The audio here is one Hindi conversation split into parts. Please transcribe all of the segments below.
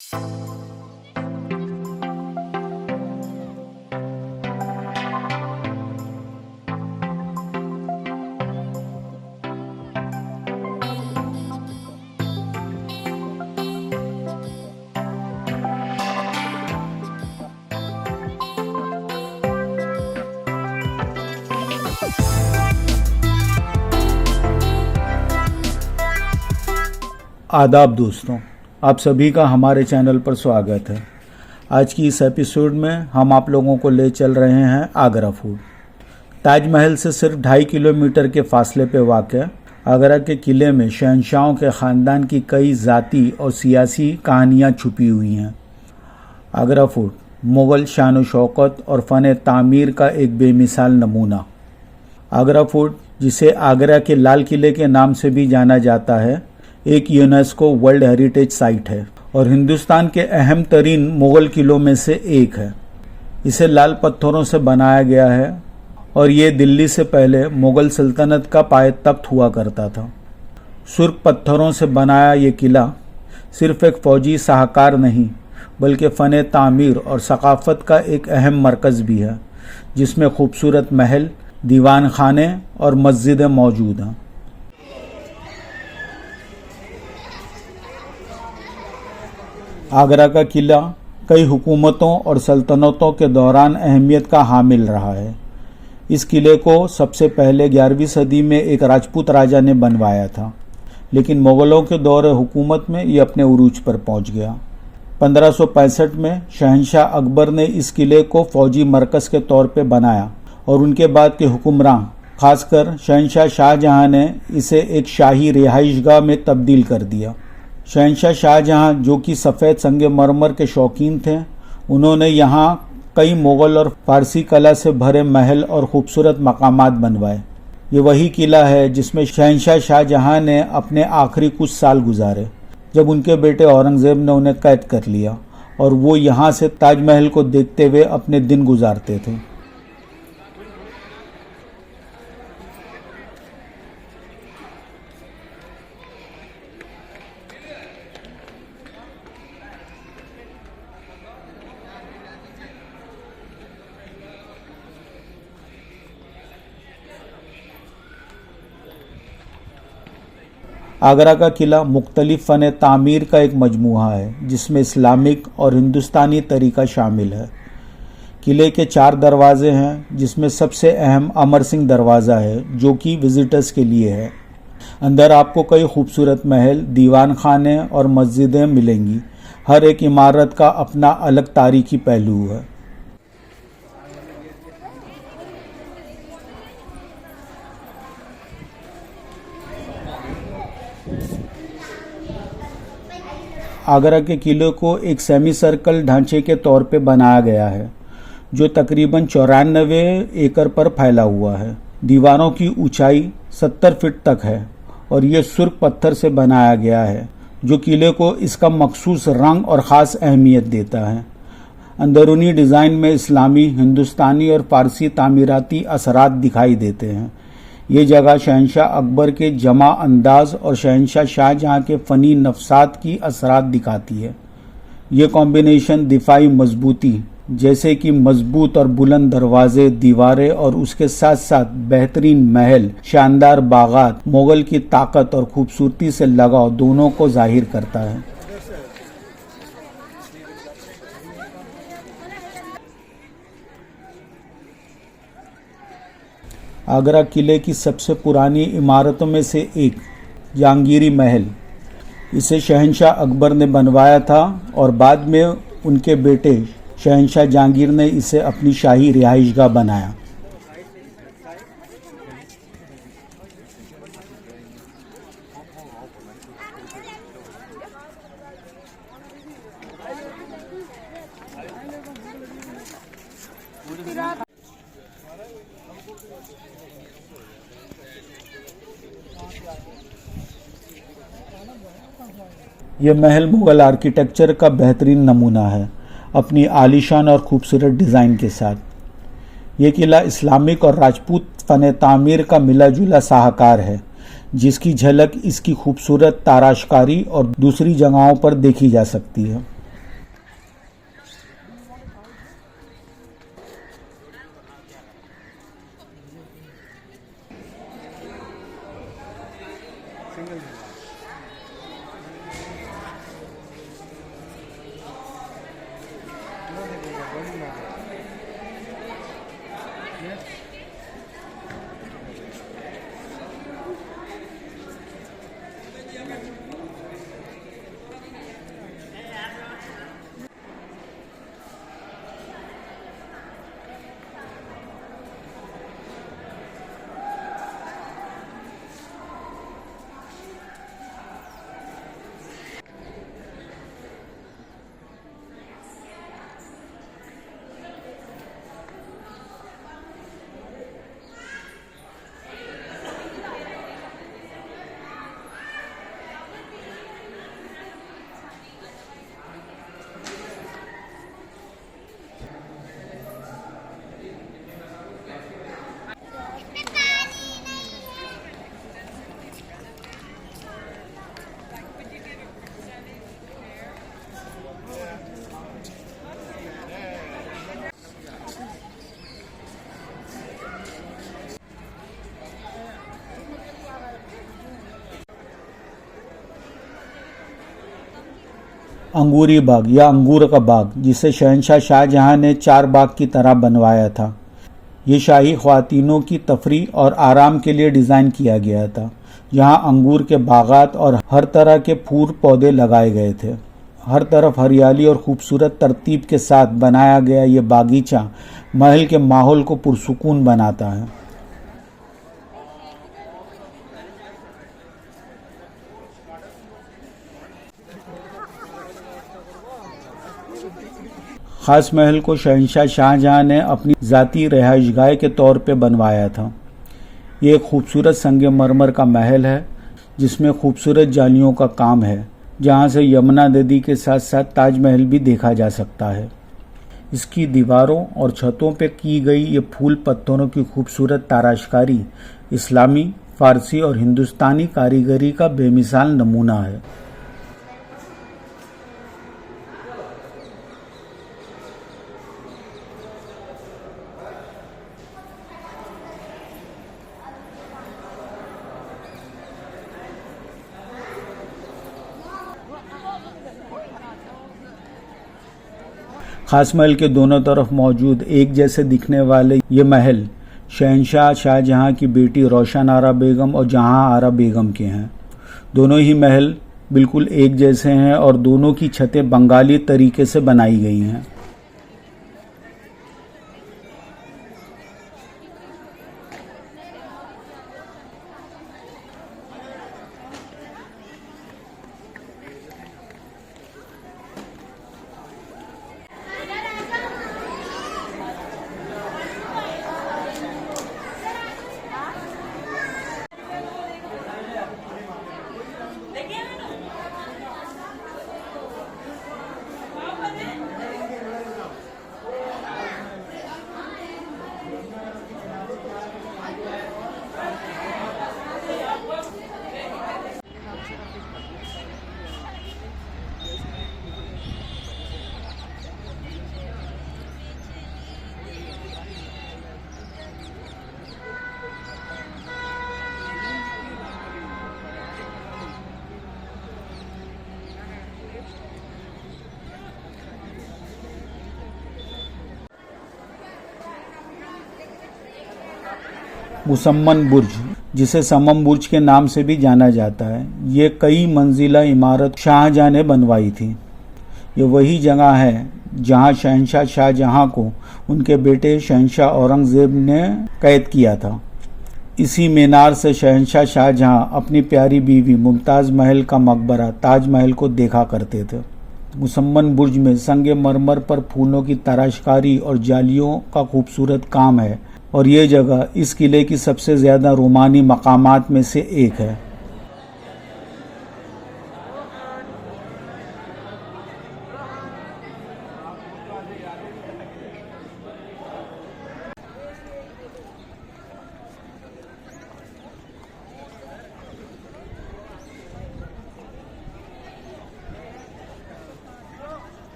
आदाब दोस्तों, आप सभी का हमारे चैनल पर स्वागत है। आज की इस एपिसोड में हम आप लोगों को ले चल रहे हैं आगरा फोर्ट। ताजमहल से सिर्फ 2.5 किलोमीटर के फासले पे वाक़ आगरा के किले में शहंशाहों के ख़ानदान की कई ज़ाती और सियासी कहानियाँ छुपी हुई हैं। आगरा फोर्ट मुग़ल शान व शौकत और फ़न तामीर का एक बेमिसाल नमूना। आगरा फोर्ट, जिसे आगरा के लाल किले के नाम से भी जाना जाता है, एक यूनेस्को वर्ल्ड हेरिटेज साइट है और हिंदुस्तान के अहम तरीन मुग़ल किलों में से एक है। इसे लाल पत्थरों से बनाया गया है और ये दिल्ली से पहले मुग़ल सल्तनत का पायतख्त हुआ करता था। सुर्ख पत्थरों से बनाया ये किला सिर्फ एक फ़ौजी साहकार नहीं, बल्कि फ़न तामीर और सकाफ़त का एक अहम मरकज़ भी है, जिसमें खूबसूरत महल, दीवान खाने और मस्जिदें मौजूद हैं। आगरा का किला कई हुकूमतों और सल्तनतों के दौरान अहमियत का हामिल रहा है। इस किले को सबसे पहले 11वीं सदी में एक राजपूत राजा ने बनवाया था, लेकिन मुग़लों के दौर हुकूमत में ये अपने उरूज पर पहुंच गया। 1565 में शहंशाह अकबर ने इस किले को फ़ौजी मरकज़ के तौर पर बनाया और उनके बाद के हुक्मरान, खासकर शहंशाह शाहजहां ने इसे एक शाही रिहाइशगाह में तब्दील कर दिया। शहंशाह शाहजहां, जो कि सफ़ेद संगमरमर के शौकीन थे, उन्होंने यहाँ कई मुग़ल और फ़ारसी कला से भरे महल और ख़ूबसूरत मकामात बनवाए। ये वही किला है जिसमें शहंशाह शाहजहां ने अपने आखिरी कुछ साल गुजारे, जब उनके बेटे औरंगज़ेब ने उन्हें कैद कर लिया और वो यहाँ से ताजमहल को देखते हुए अपने दिन गुजारते थे। आगरा का किला मुख्तलिफ फ़न तामीर का एक मजमूआ है, जिसमें इस्लामिक और हिंदुस्तानी तरीका शामिल है। किले के 4 दरवाजे हैं, जिसमें सबसे अहम अमर सिंह दरवाज़ा है, जो कि विजिटर्स के लिए है। अंदर आपको कई खूबसूरत महल, दीवान खाने और मस्जिदें मिलेंगी। हर एक इमारत का अपना अलग तारीखी पहलू है। आगरा के किले को एक सेमी सर्कल ढांचे के तौर पे बनाया गया है, जो तकरीबन 94 एकड़ पर फैला हुआ है। दीवारों की ऊंचाई 70 फीट तक है और ये सुर्ख पत्थर से बनाया गया है, जो किले को इसका मखसूस रंग और ख़ास अहमियत देता है। अंदरूनी डिज़ाइन में इस्लामी, हिंदुस्तानी और फ़ारसी तामीराती असरात दिखाई देते हैं। ये जगह शहंशाह अकबर के जमा अंदाज और शहंशाह शाहजहां के फ़नी नफसात की असरात दिखाती है। ये कॉम्बिनेशन दिफाई मजबूती, जैसे कि मजबूत और बुलंद दरवाजे, दीवारें और उसके साथ साथ बेहतरीन महल, शानदार बागात, मुग़ल की ताकत और खूबसूरती से लगाव, दोनों को जाहिर करता है। आगरा किले की सबसे पुरानी इमारतों में से एक जहांगीरी महल, इसे शहंशाह अकबर ने बनवाया था और बाद में उनके बेटे शहंशाह जहांगीर ने इसे अपनी शाही रिहाइशगाह बनाया। यह महल मुग़ल आर्किटेक्चर का बेहतरीन नमूना है, अपनी आलीशान और खूबसूरत डिज़ाइन के साथ। ये किला इस्लामिक और राजपूत फ़न तामीर का मिला जुला साहकार है, जिसकी झलक इसकी खूबसूरत ताराशकारी और दूसरी जगहों पर देखी जा सकती है। अंगूरी बाग या अंगूर का बाग, जिसे शहंशाह शाहजहां ने 4 बाग की तरह बनवाया था। ये शाही ख्वातीनों की तफरीह और आराम के लिए डिज़ाइन किया गया था। यहाँ अंगूर के बागात और हर तरह के फूल पौधे लगाए गए थे। हर तरफ हरियाली और खूबसूरत तरतीब के साथ बनाया गया ये बागीचा महल के माहौल को पुरसुकून बनाता है। खास महल को शहंशाह शाहजहां ने अपनी ज़ाती रिहाइशगाह के तौर पे बनवाया था। ये एक खूबसूरत संगमरमर का महल है जिसमें खूबसूरत जालियों का काम है, जहाँ से यमुना नदी के साथ साथ ताजमहल भी देखा जा सकता है। इसकी दीवारों और छतों पे की गई ये फूल पत्थरों की खूबसूरत ताराशकारी इस्लामी, फारसी और हिंदुस्तानी कारीगरी का बेमिसाल नमूना है। खास महल के दोनों तरफ मौजूद एक जैसे दिखने वाले ये महल शहंशाह शाहजहां की बेटी रोशन आरा बेगम और जहां आरा बेगम के हैं। दोनों ही महल बिल्कुल एक जैसे हैं और दोनों की छतें बंगाली तरीके से बनाई गई हैं। मुसम्मन बुर्ज, जिसे समम बुर्ज के नाम से भी जाना जाता है, ये कई मंजिला इमारत शाहजहां ने बनवाई थी। ये वही जगह है जहां शहंशाह शाहजहां को उनके बेटे शहंशाह औरंगजेब ने कैद किया था। इसी मीनार से शहंशाह शाहजहां अपनी प्यारी बीवी मुमताज़ महल का मकबरा ताजमहल को देखा करते थे। मुसम्मन बुर्ज में संगमरमर पर फूलों की तराशकारी और जालियों का खूबसूरत काम है और ये जगह इस किले की सबसे ज़्यादा रोमानी मकामात में से एक है।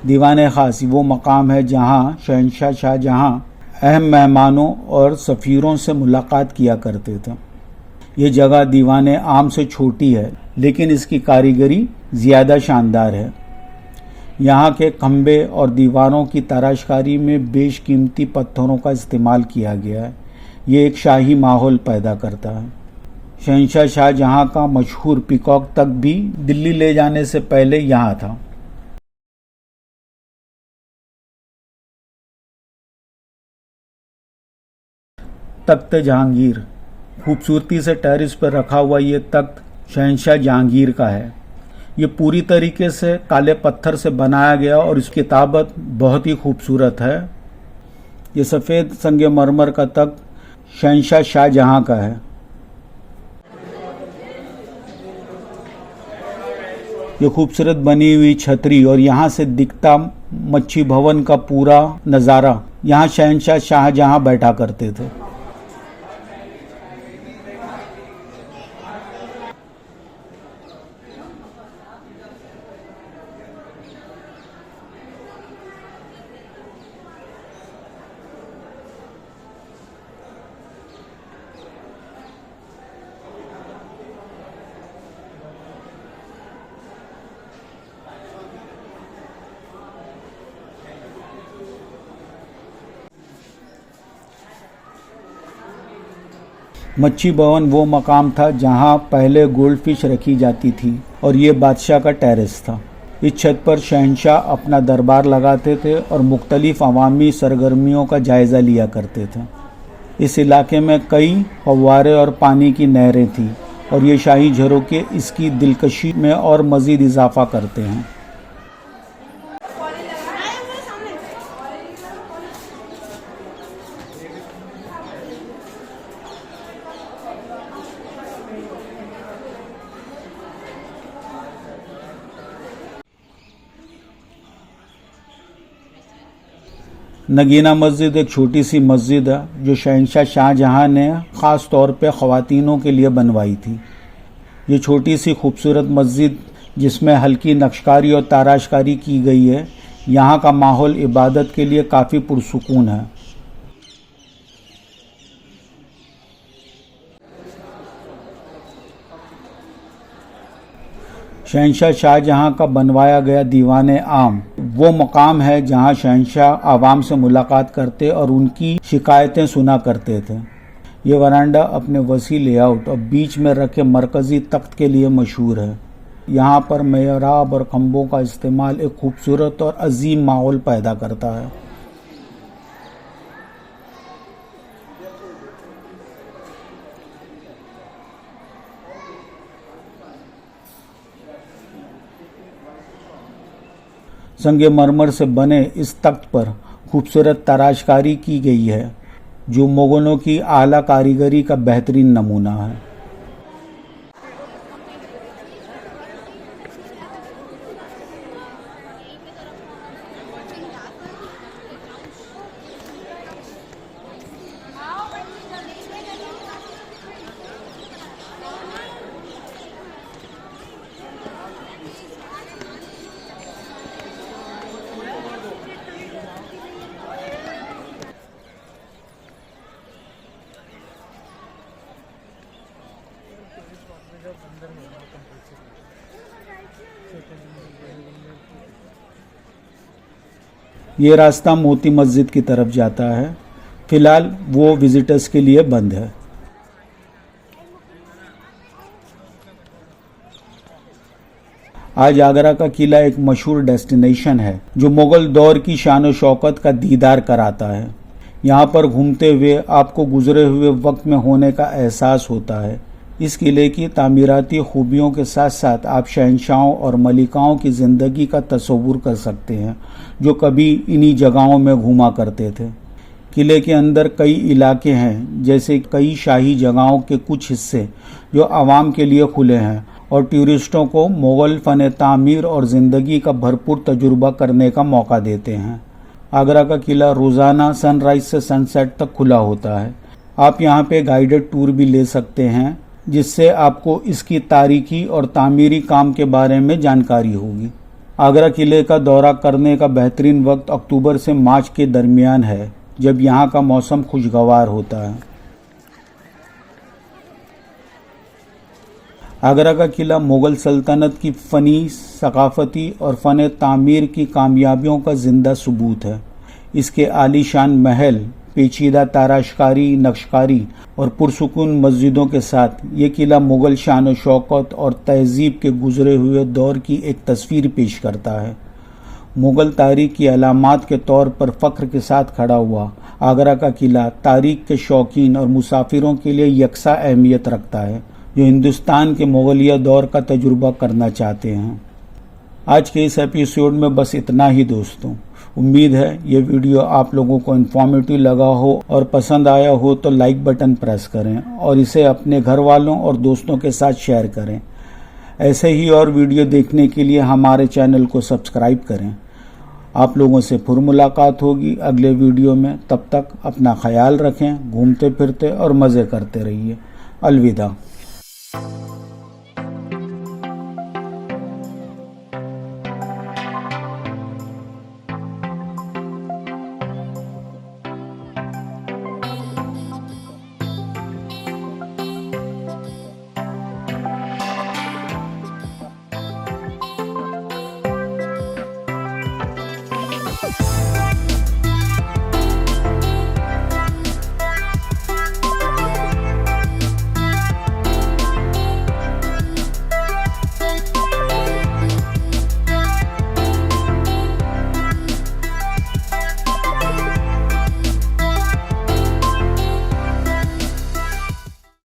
दीवाने खास वो मकाम है जहाँ शहंशाह शाहजहाँ अहम मेहमानों और सफ़ीरों से मुलाकात किया करते थे। ये जगह दीवाने आम से छोटी है, लेकिन इसकी कारीगरी ज़्यादा शानदार है। यहाँ के खंबे और दीवारों की तराशकारी में बेशकीमती पत्थरों का इस्तेमाल किया गया है। ये एक शाही माहौल पैदा करता है। शहंशाह शाहजहाँ का मशहूर पीकॉक तख्त भी दिल्ली ले जाने से पहले यहाँ था। तख्त जहांगीर खूबसूरती से टेरिस पर रखा हुआ ये तख्त शहंशाह जहांगीर का है। ये पूरी तरीके से काले पत्थर से बनाया गया और इसकी किताबत बहुत ही खूबसूरत है। ये सफ़ेद संगमरमर का तख्त शहंशाह शाहजहाँ का है। ये खूबसूरत बनी हुई छतरी और यहाँ से दिखता मच्छी भवन का पूरा नज़ारा, यहाँ शहंशाह शाहजहाँ बैठा करते थे। मच्छी भवन वो मकाम था जहाँ पहले गोल्ड फिश रखी जाती थी और ये बादशाह का टेरेस था। इस छत पर शहंशाह अपना दरबार लगाते थे और मुख्तलिफ अवामी सरगर्मियों का जायज़ा लिया करते थे। इस इलाके में कई फव्वारे और पानी की नहरें थीं और ये शाही झरोखे इसकी दिलकशी में और मज़ीद इजाफा करते हैं। नगीना मस्जिद एक छोटी सी मस्जिद है जो शहंशाह शाहजहाँ ने ख़ास तौर पे ख़वातीनों के लिए बनवाई थी। ये छोटी सी खूबसूरत मस्जिद जिसमें हल्की नक्शकारी और ताराशकारी की गई है, यहाँ का माहौल इबादत के लिए काफ़ी पुरसुकून है। शहंशाह शाहजहाँ का बनवाया गया दीवाने आम वो मकाम है जहाँ शहंशाह आवाम से मुलाकात करते और उनकी शिकायतें सुना करते थे। ये वरांडा अपने वसी लेआउट और बीच में रखे मरकज़ी तख्त के लिए मशहूर है। यहाँ पर मेहराब और खंभों का इस्तेमाल एक खूबसूरत और अजीम माहौल पैदा करता है। संगमरमर से बने इस तख्त पर खूबसूरत तराशकारी की गई है जो मुगलों की आला कारीगरी का बेहतरीन नमूना है। ये रास्ता मोती मस्जिद की तरफ जाता है। फिलहाल वो विजिटर्स के लिए बंद है। आज आगरा का किला एक मशहूर डेस्टिनेशन है जो मुगल दौर की शान और शौकत का दीदार कराता है। यहाँ पर घूमते हुए आपको गुजरे हुए वक्त में होने का एहसास होता है। इस किले की तामीराती खूबियों के साथ साथ आप शहंशाहों और मलिकाओं की ज़िंदगी का तस्वुर कर सकते हैं जो कभी इन्हीं जगहों में घूमा करते थे। किले के अंदर कई इलाके हैं, जैसे कई शाही जगहों के कुछ हिस्से जो आवाम के लिए खुले हैं और टूरिस्टों को मुग़ल फ़न तामीर और ज़िंदगी का भरपूर तजुर्बा करने का मौका देते हैं। आगरा का किला रोज़ाना सनराइज से सनसेट तक खुला होता है। आप यहाँ पे गाइडेड टूर भी ले सकते हैं जिससे आपको इसकी तारीखी और तामीरी काम के बारे में जानकारी होगी। आगरा किले का दौरा करने का बेहतरीन वक्त अक्टूबर से मार्च के दरमियान है, जब यहाँ का मौसम खुशगवार होता है। आगरा का किला मुग़ल सल्तनत की फ़नी, सकाफ़ती और फ़न तामीर की कामयाबियों का ज़िंदा सबूत है। इसके आलीशान महल, पेचीदा ताराशकारी, नक्शकारी और पुरसुकून मस्जिदों के साथ ये किला मुग़ल शान व शौकत और तहज़ीब के गुज़रे हुए दौर की एक तस्वीर पेश करता है। मुग़ल तारीख़ की अलामात के तौर पर फ़ख्र के साथ खड़ा हुआ आगरा का किला तारीख़ के शौकीन और मुसाफिरों के लिए यकसा अहमियत रखता है, जो हिंदुस्तान के मुग़लिया दौर का तजुर्बा करना चाहते हैं। आज के इस एपिसोड में बस इतना ही दोस्तों। उम्मीद है ये वीडियो आप लोगों को इन्फॉर्मेटिव लगा हो और पसंद आया हो तो लाइक बटन प्रेस करें और इसे अपने घर वालों और दोस्तों के साथ शेयर करें। ऐसे ही और वीडियो देखने के लिए हमारे चैनल को सब्सक्राइब करें। आप लोगों से फिर मुलाकात होगी अगले वीडियो में। तब तक अपना ख्याल रखें, घूमते फिरते और मज़े करते रहिए। अलविदा।